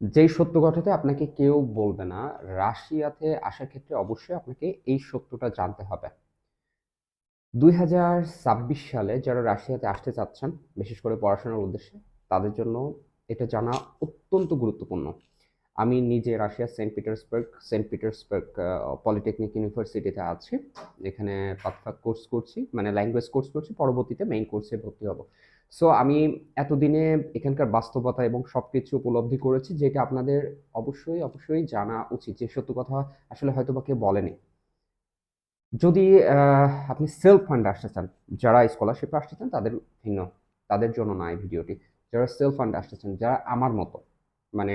যেই সত্য কথাটা আপনাকে কেউ বলবে না, রাশিয়াতে আসার ক্ষেত্রে অবশ্যই আপনাকে এই সত্যটা জানতে হবে। 2026 সালে যারা রাশিয়াতে আসতে চাচ্ছেন, বিশেষ করে পড়াশোনার উদ্দেশ্যে, তাদের জন্য এটা জানা অত্যন্ত গুরুত্বপূর্ণ। আমি নিজে রাশিয়ার সেন্ট পিটার্সবার্গ পলিটেকনিক ইউনিভার্সিটিতে আছি। এখানে পাথ কোর্স করছি, মানে ল্যাঙ্গুয়েজ কোর্স করছি। পরবর্তীতে মেইন কোর্সে ভর্তি হব। সো আমি এতদিনে এখানকার বাস্তবতা এবং সবকিছু উপলব্ধি করেছি, যেটা আপনাদের অবশ্যই জানা উচিত, যে সত্য কথা আসলে হয়তোবা কেউ বলেনি। যদি আপনি সেলফ ফান্ডে আসতে চান, যারা স্কলারশিপে আসতে চান তাদের ভিন্ন, তাদের জন্য না এই ভিডিওটি। যারা সেলফ ফান্ডে আসতে চান, যারা আমার মতো, মানে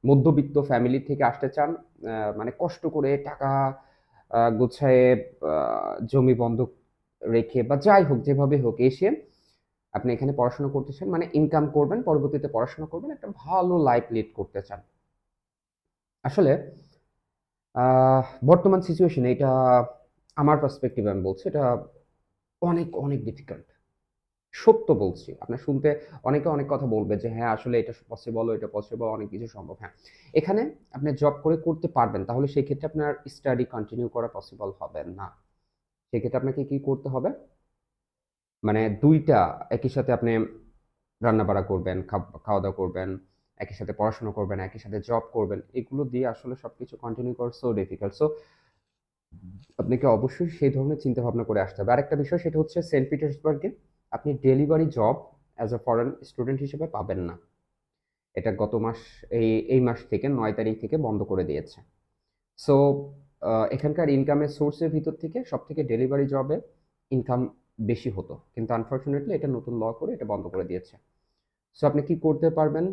মধ্যবিত্ত ফ্যামিলি থেকে আসতে চান, মানে কষ্ট করে টাকা গুছায়ে, জমি বন্ধক রেখে বা যাই হোক, যেভাবে হোক এসে আপনি এখানে পড়াশোনা করতে চান, মানে ইনকাম করবেন, পরবর্তীতে পড়াশোনা করবেন, একটা ভালো লাইফ লিড করতে চান। আসলে বর্তমান সিচুয়েশনে এটা, আমার পার্সপেক্টিভ আমি বলছি, এটা অনেক ডিফিকাল্ট। সত্য বলছি। আপনার শুনতে অনেকে অনেক কথা বলবে যে, "হ্যাঁ, আসলে এটা পসিবল, ওইটা পসিবল, অনেক কিছু সম্ভব।" হ্যাঁ, এখানে আপনি জব করে করতে পারবেন। তাহলে সেই ক্ষেত্রে আপনার স্টাডি কন্টিনিউ করা পসিবল হবে না। সেক্ষেত্রে আপনাকে কি করতে হবে? মানে ২ টা একই সাথে আপনি রান্না-বাড়া করবেন, খাওয়া-দাওয়া করবেন, একই সাথে পড়াশোনা করবেন, একই সাথে জব করবেন। এগুলো দিয়ে আসলে সবকিছু কন্টিনিউ করা সো ডিফিকাল্ট। সো আপনাকে অবশ্যই সেই ধরনের চিন্তাভাবনা করে আসতে হবে। আরেকটা বিষয়, সেটা হচ্ছে সেন্ট পিটার্সবার্গে আপনি delivery job as a foreign student হিসেবে পাবেন না। এটা গত মাস, এই মাস থেকে ৯ তারিখ থেকে বন্ধ করে দিয়েছে। সো এখানকার ইনকামের সোর্সের ভিতর থেকে সবথেকে ডেলিভারি জবে ইনকাম বেশি হতো। কিন্তু আনফরচুনেটলি এটা নতুন ল করে এটা বন্ধ করে দিয়েছে। সো আপনি কি করতে পারবেন?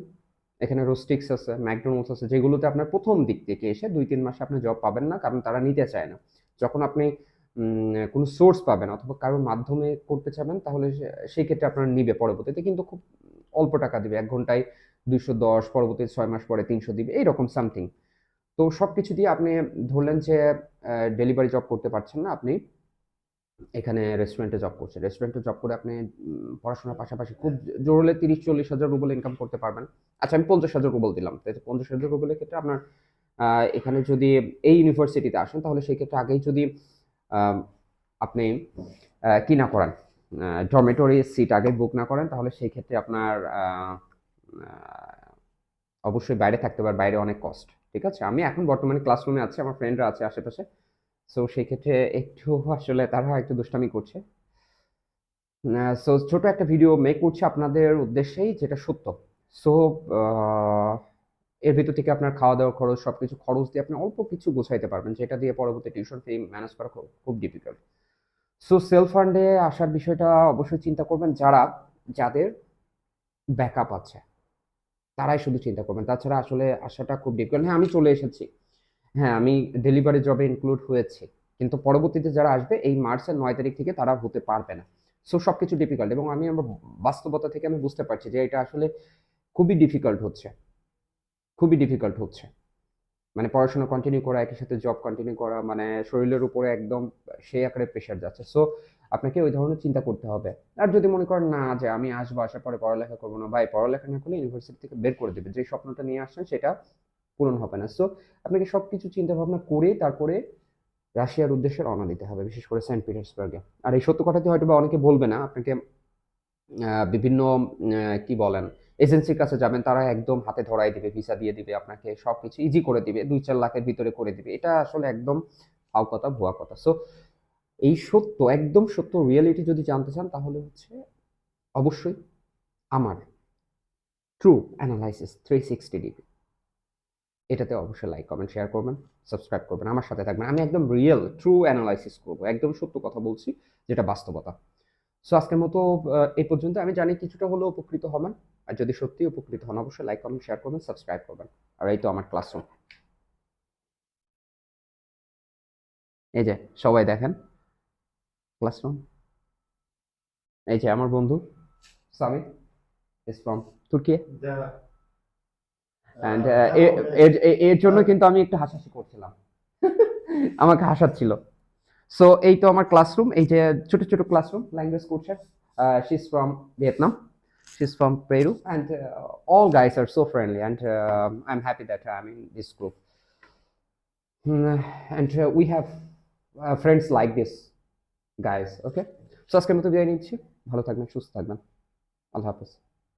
এখানে রোস্টিক্স আছে, ম্যাকডোনাল্ডস আছে, যেগুলোতে আপনার ১ম দিক থেকে এসে ২-৩ মাসে আপনি জব পাবেন না। কারণ তারা নিতে চায় না। যখন আপনি কোনো সোর্স পাবেন অথবা কারোর মাধ্যমে করতে চাবেন, তাহলে সেই ক্ষেত্রে আপনার নিবে পরবর্তীতে, কিন্তু খুব অল্প টাকা দিবে। ১ ঘন্টায় ২১০, পরবর্তীতে ৬ মাস পরে ৩০০ দিবে, এইরকম সামথিং। তো সবকিছু দিয়ে আপনি ধরলেন যে ডেলিভারি জব করতে পারছেন না। আপনি এখানে রেস্টুরেন্টে জব করছেন। রেস্টুরেন্টে জব করে আপনি পড়াশোনার পাশাপাশি খুব জোর হলে ৩০-৪০ হাজার রুবেল ইনকাম করতে পারবেন। আচ্ছা, আমি ৫০,০০০ রুবেল দিলাম। তো ৫০,০০০ রুবেলের ক্ষেত্রে আপনার এখানে যদি এই ইউনিভার্সিটিতে আসেন, তাহলে সেক্ষেত্রে আগেই যদি আ আপনি কি না করেন, ডরমিটরি সিট আগে বুক না করেন, তাহলে সেই ক্ষেত্রে আপনার আ আ অবশ্যই বাইরে থাকতে হবে। আর বাইরে অনেক কস্ট। ঠিক আছে? আমি এখন বর্তমানে ক্লাসরুমে আছি। আমার ফ্রেন্ডরা আছে আশেপাশে। সো সেই ক্ষেত্রে একটু আসলে তারা একটু দুষ্টামি করছে। সো ছোট একটা ভিডিও মেক করছি আপনাদের উদ্দেশ্যেই, যেটা সত্য। সো আ এর ভিতর থেকে আপনার খাওয়া-দাওয়া খরচ, সবকিছু খরচ দিয়ে আপনি অল্প কিছু গুছাইতে পারবেন, যেটা দিয়ে পরবর্তী টিউশন ফি ম্যানেজ করা খুব ডিফিকাল্ট। সো সেলফ ফান্ডে আসার বিষয়টা অবশ্যই চিন্তা করবেন যাদের ব্যাকআপ আছে। তারাই শুধু চিন্তা করবেন। তাছাড়া আসলে আসাটা খুব ডিফিকাল্ট। হ্যাঁ, আমি চলে এসেছি। হ্যাঁ, আমি ডেলিভারি জবে ইনক্লুড হয়েছি। কিন্তু পরবর্তীতে যারা আসবে এই মার্চের ৯ তারিখ থেকে তারা হতে পারবে না। সো সবকিছু ডিফিকাল্ট, এবং আমার বাস্তবতা থেকে আমি বুঝতে পারছি যে এটা আসলে খুবই ডিফিকাল্ট হচ্ছে। খুবই ডিফিকাল্ট হচ্ছে। মানে পড়াশোনা কন্টিনিউ করা, একই সাথে জব কন্টিনিউ করা, মানে শরীরের উপরে একদম সেই আকারে প্রেশার যাচ্ছে। সো আপনাকে ওই ধরনের চিন্তা করতে হবে। আর যদি মনে করেন না, যে আমি আসবো, আসার পরে পড়ালেখা করব না, ভাই পড়ালেখা না করলে ইউনিভার্সিটি থেকে বের করে দিবে। যে স্বপ্নটা নিয়ে আসছেন সেটা পূরণ হবে না। সো আপনাকে সবকিছু চিন্তা ভাবনা করে তারপরে রাশিয়ার উদ্দেশ্যে রওনা দিতে হবে, বিশেষ করে সেন্ট পিটার্সবার্গে। আর এই সত্য কথাটি হয়তোবা অনেকে বলবে না। আপনাকে বিভিন্ন কি বলেন, এজেন্সির কাছে যাবেন, তারা একদম হাতে ধরায় দিবে, ভিসা দিয়ে দিবে, আপনাকে সবকিছু ইজি করে দিবে। ২-৪ লাখের ভিতরে করে দিবে। এটা আসলে একদম ফাও কথা, ভুয়া কথা। সো এই সত্য, একদম সত্য রিয়ালিটি যদি জানতে চান, তাহলে হচ্ছে অবশ্যই আমার ট্রু অ্যানালাইসিস 360 ডিগ্রি, এটাতে অবশ্যই লাইক, কমেন্ট, শেয়ার করবেন, সাবস্ক্রাইব করবেন, আমার সাথে থাকবেন। আমি একদম রিয়েল ট্রু অ্যানালাইসিস করব। একদম সত্য কথা বলছি, যেটা বাস্তবতা। সো আজকের মতো এই পর্যন্ত। আমি জানি কিছুটা হলেও উপকৃত হবেন। আর যদি সত্যিই উপকৃত হন, অবশ্যই লাইক, কমেন্ট, শেয়ার করবেন, সাবস্ক্রাইব করবেন। আর এই তো আমার ক্লাসরুম। এই যে সবাই দেখেন ক্লাসরুম। এই যে আমার বন্ধু সামিত ইজ ফ্রম তুর্কি। অ্যান্ড এর জন্য কিন্তু আমি একটু হাসাহাসি করছিলাম। আমাকে হাসাচ্ছিল। সো এই তো আমার ক্লাসরুম। এই যে ছোট ছোট ক্লাসরুম, ল্যাঙ্গুয়েজ কোর্সের। She is from Vietnam. She's from Peru, and all guys are so friendly, and I'm happy that I'm in this group. And we have friends like this, guys. Okay, so আজকের মতো বিদায় নিচ্ছি। ভালো থাকবেন, সুস্থ থাকবেন। আল্লাহ হাফেজ।